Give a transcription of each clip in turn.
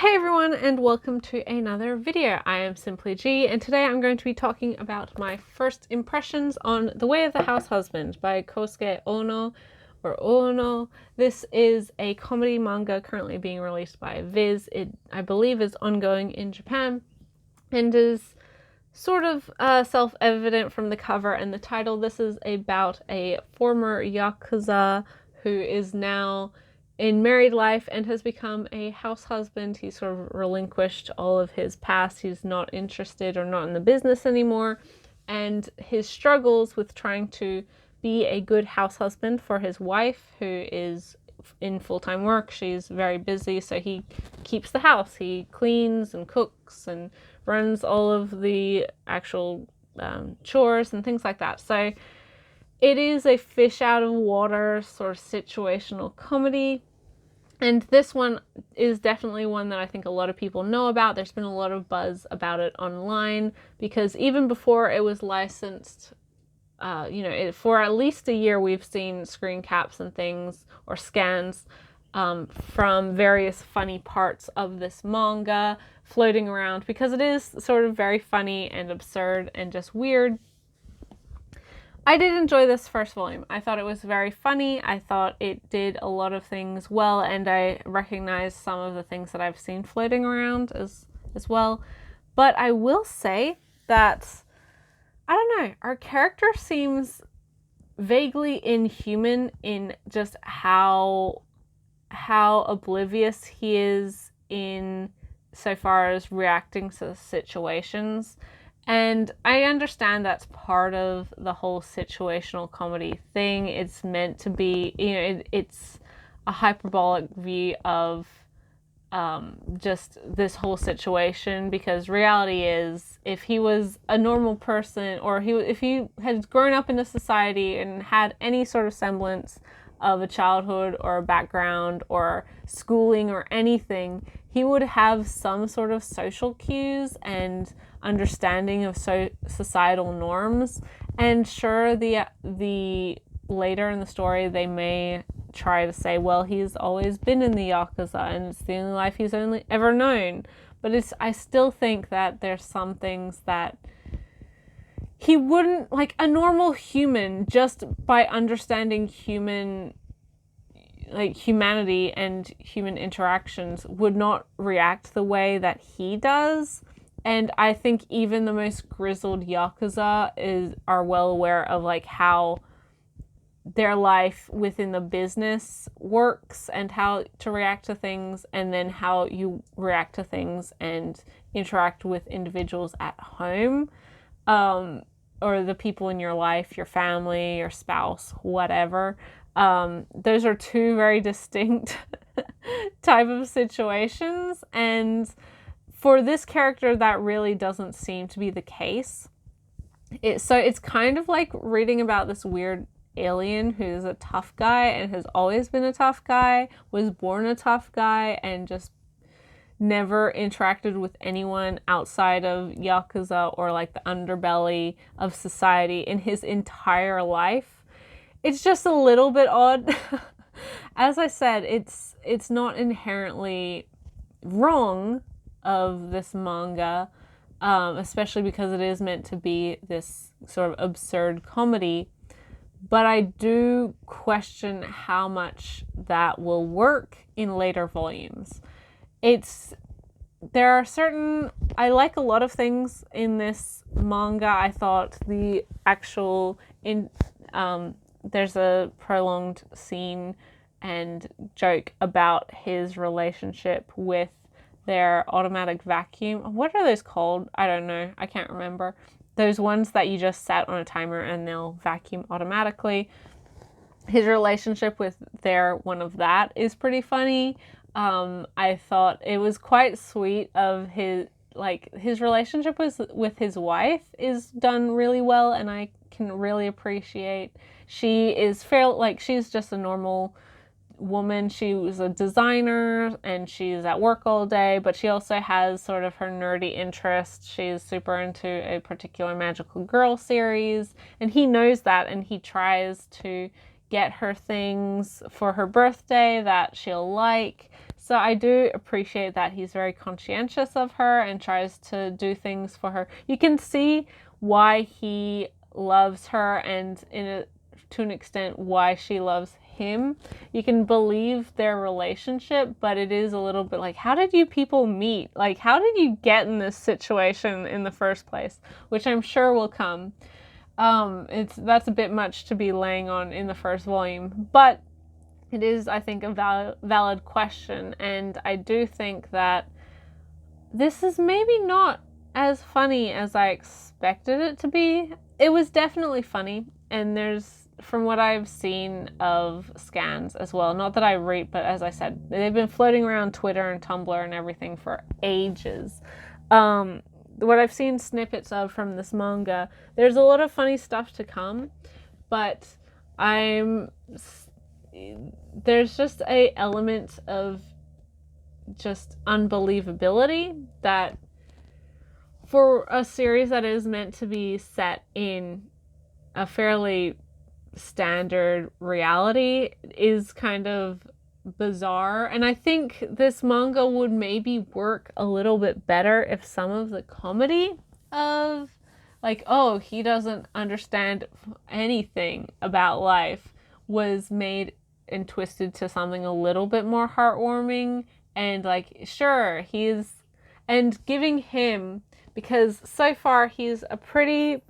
Hey everyone, and welcome to another video. I am Simply G, and today I'm going to be talking about my first impressions on The Way of the House Husband by Kosuke Ono, or Ono. This is a comedy manga currently being released by Viz. It, I believe, is ongoing in Japan, and is sort of self-evident from the cover and the title. This is about a former Yakuza who is now in married life and has become a house husband. He's sort of relinquished all of his past. He's not interested or not in the business anymore. And his struggles with trying to be a good house husband for his wife, who is in full-time work. She's very busy, so he keeps the house. He cleans and cooks and runs all of the actual chores and things like that. So it is a fish out of water sort of situational comedy. And this one is definitely one that I think a lot of people know about. There's been a lot of buzz about it online because even before it was licensed, for at least a year, we've seen screen caps and things or scans from various funny parts of this manga floating around because it is sort of very funny and absurd and just weird. I did enjoy this first volume. I thought it was very funny. I thought it did a lot of things well, and I recognized some of the things that I've seen floating around as well. But I will say that, I don't know, our character seems vaguely inhuman in just how oblivious he is in so far as reacting to situations. And I understand that's part of the whole situational comedy thing. It's meant to be, it's a hyperbolic view of just this whole situation, because reality is, if he was a normal person, or if he had grown up in a society and had any sort of semblance of a childhood or a background or schooling or anything, he would have some sort of social cues and understanding of societal norms. And sure, the later in the story they may try to say, well, he's always been in the Yakuza and it's the only life he's ever known. But I still think that there's some things that he wouldn't, like a normal human, just by understanding humanity and human interactions, would not react the way that he does. And I think even the most grizzled Yakuza are well aware of like how their life within the business works and how to react to things, and then how you react to things and interact with individuals at home, or the people in your life, your family, your spouse, whatever. Those are two very distinct type of situations, and for this character that really doesn't seem to be the case. So it's kind of like reading about this weird alien who's a tough guy and has always been a tough guy, was born a tough guy, and just never interacted with anyone outside of Yakuza or like the underbelly of society in his entire life. It's just a little bit odd. As I said, it's not inherently wrong of this manga, especially because it is meant to be this sort of absurd comedy. But I do question how much that will work in later volumes. There are certain, I like a lot of things in this manga. I thought the actual, there's a prolonged scene and joke about his relationship with their automatic vacuum. What are those called? I don't know. I can't remember. Those ones that you just set on a timer and they'll vacuum automatically. His relationship with one of that is pretty funny. I thought it was quite sweet of his relationship with his wife is done really well, and I can really appreciate. She is she's just a normal woman. She was a designer and she's at work all day, but she also has sort of her nerdy interest. She's super into a particular magical girl series, and he knows that, and he tries to get her things for her birthday that she'll like. So I do appreciate that he's very conscientious of her and tries to do things for her. You can see why he loves her, and to an extent why she loves him. You can believe their relationship, but it is a little bit like, how did you people meet? Like, how did you get in this situation in the first place? Which I'm sure will come. That's a bit much to be laying on in the first volume, but it is, I think, a valid question, and I do think that this is maybe not as funny as I expected it to be. It was definitely funny, and there's, from what I've seen of scans as well, not that I read, but as I said, they've been floating around Twitter and Tumblr and everything for ages. What I've seen snippets of from this manga, there's a lot of funny stuff to come, but there's just a element of just unbelievability that for a series that is meant to be set in a fairly standard reality is kind of bizarre. And I think this manga would maybe work a little bit better if some of the comedy of, like, oh, he doesn't understand anything about life, was made and twisted to something a little bit more heartwarming, and like, sure, and giving him, because so far he's a pretty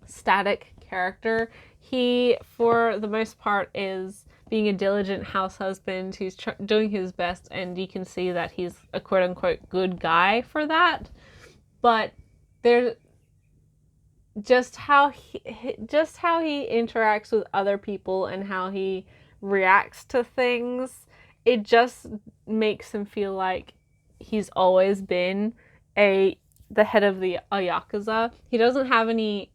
static character. He, for the most part, is being a diligent house husband who's doing his best, and you can see that he's a quote-unquote good guy for that. But there's just how he interacts with other people and how he reacts to things, it just makes him feel like he's always been the head of the Yakuza. He doesn't have any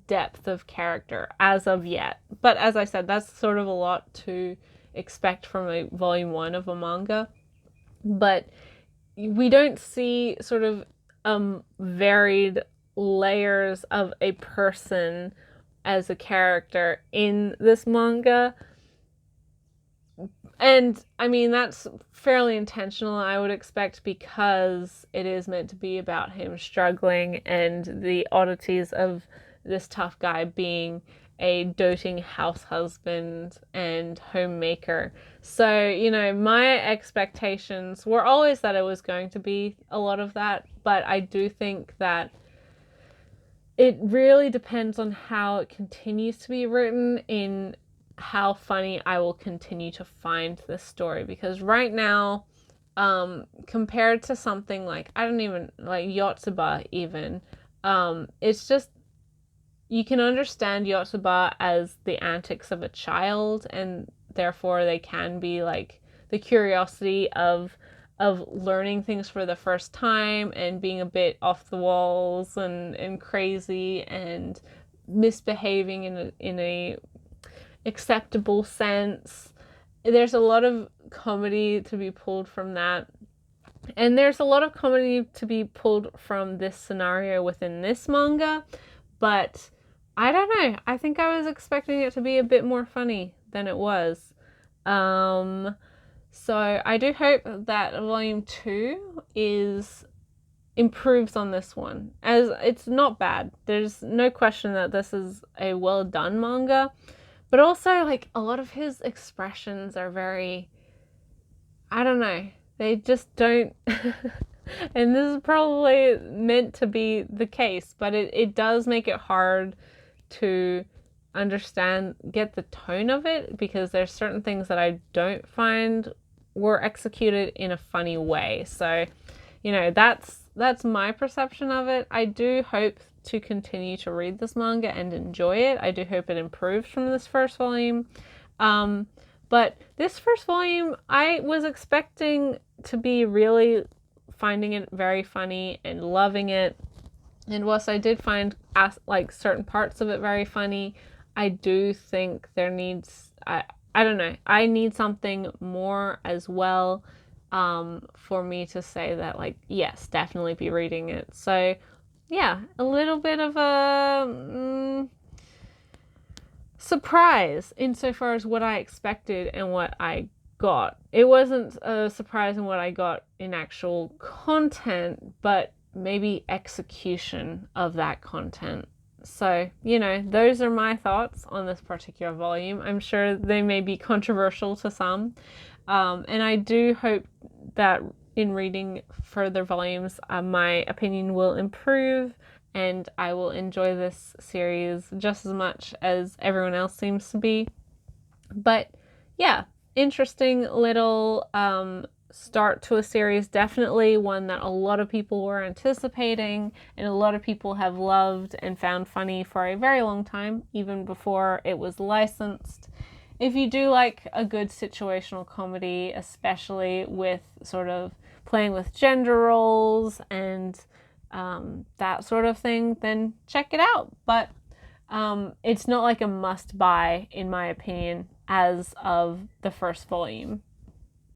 depth of character as of yet. But as I said, that's sort of a lot to expect from a volume 1 of a manga. But we don't see sort of varied layers of a person as a character in this manga. And I mean, that's fairly intentional, I would expect, because it is meant to be about him struggling and the oddities of this tough guy being a doting house husband and homemaker. So, you know, my expectations were always that it was going to be a lot of that, but I do think that it really depends on how it continues to be written, in how funny I will continue to find this story. Because right now, compared to something like, I don't even, like Yotsuba even, it's just, you can understand Yotsuba as the antics of a child, and therefore they can be like the curiosity of learning things for the first time and being a bit off the walls and crazy and misbehaving in a acceptable sense. There's a lot of comedy to be pulled from that. And there's a lot of comedy to be pulled from this scenario within this manga. But I don't know. I think I was expecting it to be a bit more funny than it was. So I do hope that volume 2 improves on this one, as it's not bad. There's no question that this is a well done manga. But also, like, a lot of his expressions are very, I don't know, they just don't, and this is probably meant to be the case, but it does make it hard to get the tone of it, because there's certain things that I don't find were executed in a funny way. So, you know, that's my perception of it. I do hope to continue to read this manga and enjoy it. I do hope it improves from this first volume. But this first volume, I was expecting to be really finding it very funny and loving it. And whilst I did find like certain parts of it very funny, I do think there needs, I don't know, I need something more as well, for me to say that, like, yes, definitely be reading it. So yeah, a little bit of a surprise insofar as what I expected and what I got. It wasn't a surprise in what I got in actual content, but maybe execution of that content. So, those are my thoughts on this particular volume. I'm sure they may be controversial to some. And I do hope that in reading further volumes, my opinion will improve and I will enjoy this series just as much as everyone else seems to be. But yeah, interesting little start to a series. Definitely one that a lot of people were anticipating and a lot of people have loved and found funny for a very long time, even before it was licensed. If you do like a good situational comedy, especially with sort of playing with gender roles and that sort of thing, then check it out. But it's not like a must buy, in my opinion, as of the first volume.